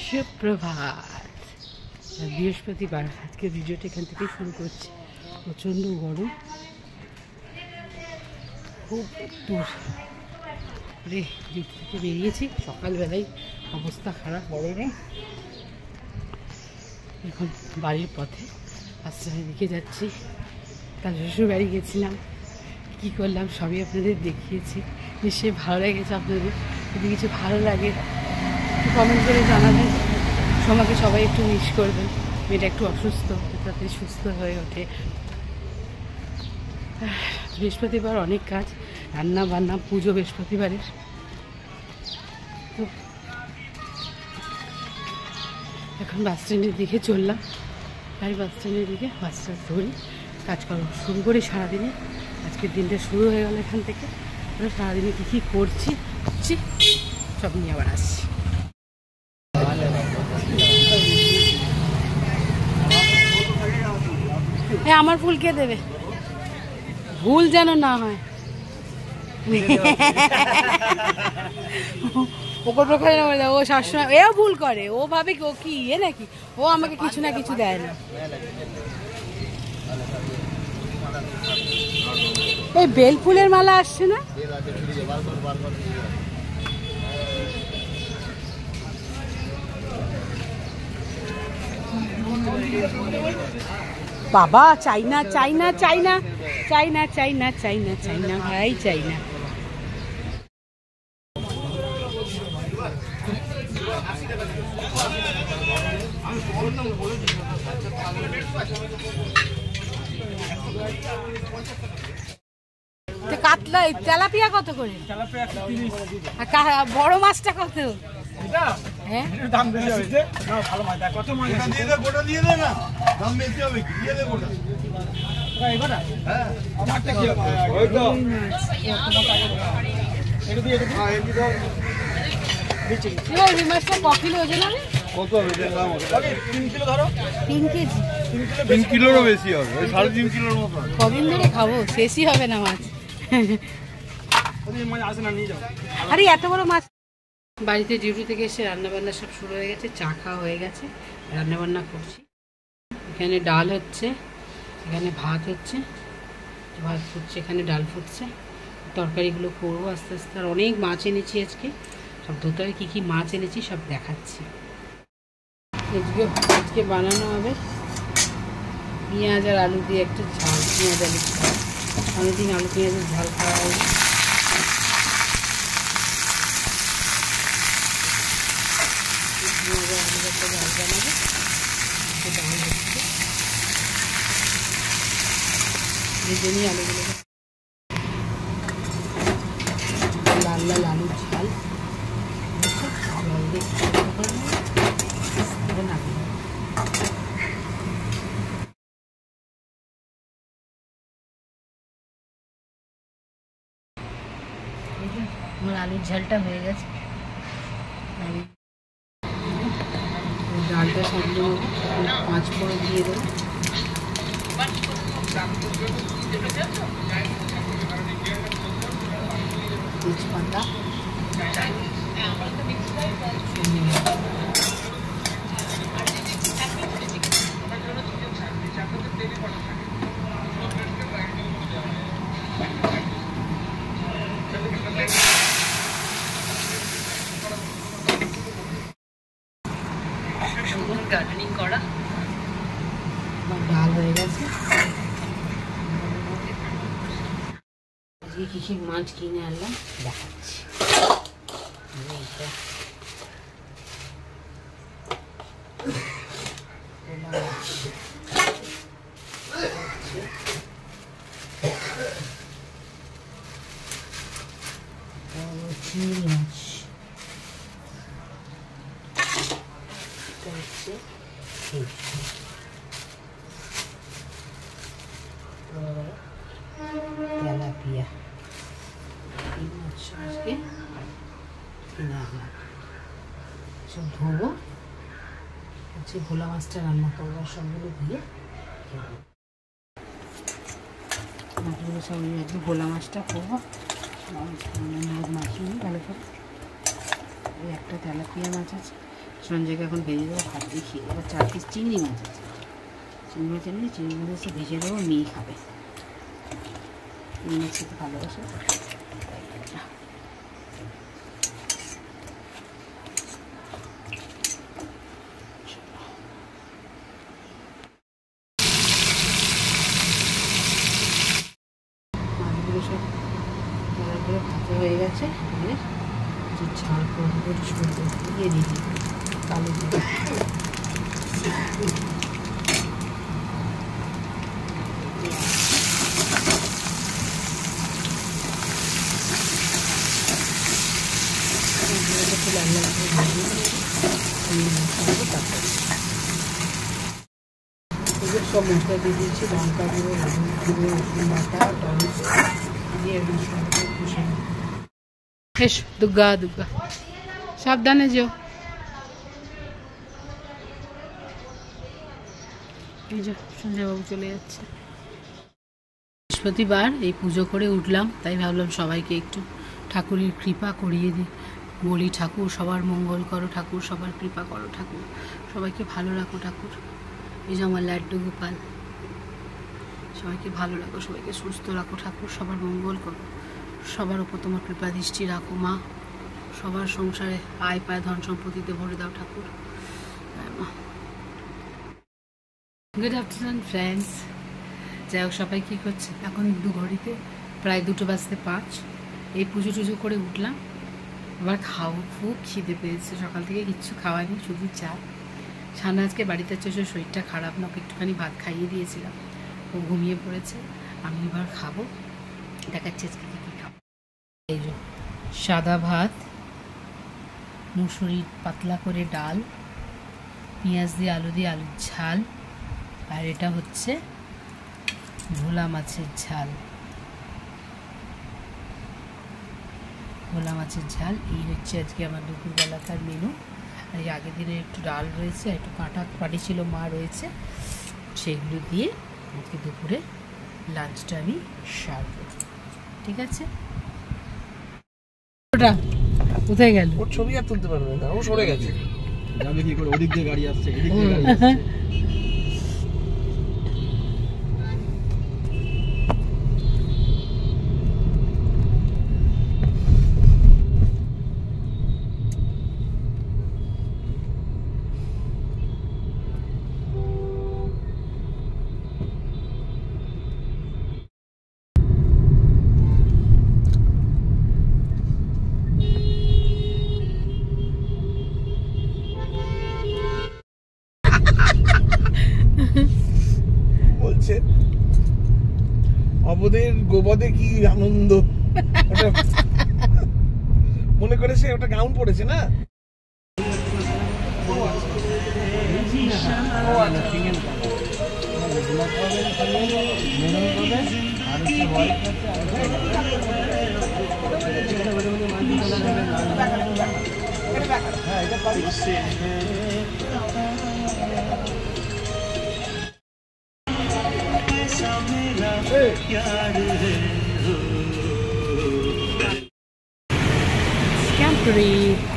সুপ্রভাত, বৃহস্পতিবার। আজকে ভিডিওটা এখান থেকেই শুরু করছি। প্রচণ্ড গরম, খুব দূর ডিউটি থেকে বেরিয়েছি সকালবেলায়, অবস্থা খারাপ গরমে। এখন বাড়ির পথে আশ্রমের দিকে যাচ্ছি। তার শ্বশুর বাড়ি গেছিলাম, কী করলাম সবই আপনাদের দেখিয়েছি। নিশ্চয়ই ভালো লেগেছে আপনাদের। যদি কিছু ভালো লাগে কমেন্ট করে জানাবেন। আমাকে সবাই একটু মিস করবেন। মেয়েটা একটু অসুস্থ, তাড়াতাড়ি সুস্থ হয়ে ওঠে। বৃহস্পতিবার অনেক কাজ, রান্না বান্না, পুজো বৃহস্পতিবারের। তো এখন বাস স্ট্যান্ডের দিকে চললাম। তাই বাস স্ট্যান্ডের দিকে বাসটা ধরি, কাজকর্ম শুরু করি সারাদিনে। আজকের দিনটা শুরু হয়ে গেল এখান থেকে। সারাদিনে কী কী করছি সব নিয়ে আবার আসছি। হ্যাঁ, আমার ফুল কে দেবে? ভুল যেন না হয়। ওপর প্রকারে ও সবসময় এও ভুল করে। ও ভাবে ও কি ইয়ে নাকি, ও আমাকে কিছু না কিছু দেয় না। এই বেল ফুলের মালা আসছে না? বাবা, চাইনা চাইনা চাইনা চাইনা চাইনা চাইনা চাইনা ভাই চাইনা। কাতলা তেলাপিয়া কত করে? বড় মাছটা কত? হ্যাঁ, দাম বেশি হয়েছে। না, ভালো মাছ। কত মাছ দিয়ে দে, গোটা দিয়ে দে না, দাম বেশি হবে কি? দিয়ে দে গোটা। এই গোটা? হ্যাঁ, আমারটা কি হবে? ওই তো এটা দিয়ে এটা। হ্যাঁ, এই দাও। দিচ্ছি। এই মাছটা ক কিলো ওজন হবে? কত হবে এর দাম? হবে 3 কিলো ধরো। 3 কেজি? 3 কিলোরও বেশি হবে। ওই 3.5 কিলোর মতো। কদিন ধরে খাবো, শেষই হবে না মাছ। ওই মাছ আসে না, নিয়ে যাও। আরে এত বড় মাছ। বাড়িতে ডিউটি থেকে এসে রান্নাবান্না সব শুরু হয়ে গেছে, চা খাওয়া হয়ে গেছে, রান্নাবান্না করছি। এখানে ডাল হচ্ছে, এখানে ভাত হচ্ছে, ভাত ফুটছে, এখানে ডাল ফুটছে। তরকারিগুলো করবো আস্তে আস্তে। আর অনেক মাছ এনেছি আজকে, সব দোতারে কী কী মাছ এনেছি সব দেখাচ্ছি। আজকে বানানো হবে পেঁয়াজ আর আলু দিয়ে একটা ঝাল, পেঁয়াজ আলুর ঝাল। অনেকদিন আলু পেঁয়াজের ঝাল খাওয়া হয়। আলুগুলো লাল লাল আলুর ঝাল জল দিয়ে আমার আলুর ঝালটা হয়ে গেছে। ডালটা সাজিয়ে 5 ফোড়ন দিয়ে দেবো। তেজপাতা, গার্ডেনিং করা। ডাল হয়ে গেছে। আজকে কী কী মাছ কিনে আনলাম দেখাচ্ছি। চিংড়ি মাছ, তেলাপিয়া, এই মাছ আজকে কিনে আনলাম। সব ধোবো, হচ্ছে ভোলা মাছটা রান্না করবো সবগুলো দিয়ে। মাছগুলো সব একটু ভোলা মাছটা করবো। মাছ মাখিয়ে ভালো করে। এই একটা তেলাপিয়া মাছ আছে, সঞ্জয়কে এখন ভেজে দেবো, ভাত দিয়ে খেয়ে দেবো। 4 পিস চিংড়ি মাছ আছে, চিংড়ি মাছ এনে চিংড়ি মাছ এসে ভেজে দেবো, মেয়ে খাবে, চিংড়ি মাছ খেতে ভালোবাসে। মাছগুলো সব ভালো ভাজা হয়ে গেছে, যে ঝাল করবো সুন্দর দিয়ে দিই কালো দিয়ে। সব মশলা দিয়ে দিয়েছি, লঙ্কা গুঁড়ো, হলুদ গুঁড়ো, রসুন বাটা, টমেটো দিয়ে মশলাটাকে কষে নেব। এস দুর্গা দুর্গা, সাবধানে যেও। এই যে সঞ্জয়বাবু চলে যাচ্ছে। বৃহস্পতিবার এই পুজো করে উঠলাম, তাই ভাবলাম সবাইকে একটু ঠাকুরের কৃপা করিয়ে দিই, বলি ঠাকুর সবার মঙ্গল করো, ঠাকুর সবার কৃপা করো, ঠাকুর সবাইকে ভালো রাখো, ঠাকুর এই যে আমার লাড্ডু গোপাল, সবাইকে ভালো রাখো, সবাইকে সুস্থ রাখো, ঠাকুর সবার মঙ্গল করো, সবার ওপর তোমার কৃপা দৃষ্টি রাখো মা, সবার সংসারে আয় পায় ধন সম্পত্তিতে ভরে দাও ঠাকুর। Good afternoon friends. যাই হোক, সবাই কী করছে এখন? ঘড়িতে প্রায় 2:05। এই পুজো টুজো করে উঠলাম, আবার খাও, খুব খিদে পেয়েছে, সকাল থেকে কিচ্ছু খাওয়ানি, শুধু চা। ছানা আজকে বাড়িতে চলে, শরীরটা খারাপ না, ওকে একটুখানি ভাত খাইয়ে দিয়েছিলাম, ও ঘুমিয়ে পড়েছে, আমি এবার খাবো, দেখাচ্ছি আজকে কী কী খাবো। এই যে সাদা ভাত, মুসুরির পাতলা করে ডাল, পেঁয়াজ দিয়ে আলু আলুর ঝাল, আর এটা হচ্ছে ভোলা মাছের ঝাল, ভোলা মাছের ঝাল। এই হচ্ছে আজকে আমার দুপুরবেলাকার মেনু। আর এই আগের দিনে একটু ডাল রয়েছে, একটু কাঁটা পাটি ছিল মা রয়েছে, সেগুলো দিয়ে আজকে দুপুরে লাঞ্চটা আমি সারবো, ঠিক আছে? ওটা কোথায় গেল? ওর ছবি আর তুলতে পারবে না, ও সরে গেছে। যাবে কি করে? ওদিক দিয়ে গাড়ি আসছে, এদিক দিয়ে গাড়ি আসছে। বলছে অবদের গোবদে কি আনন্দ, মনে করে সে ওটা গাউন পড়েছে না। Camp Reef.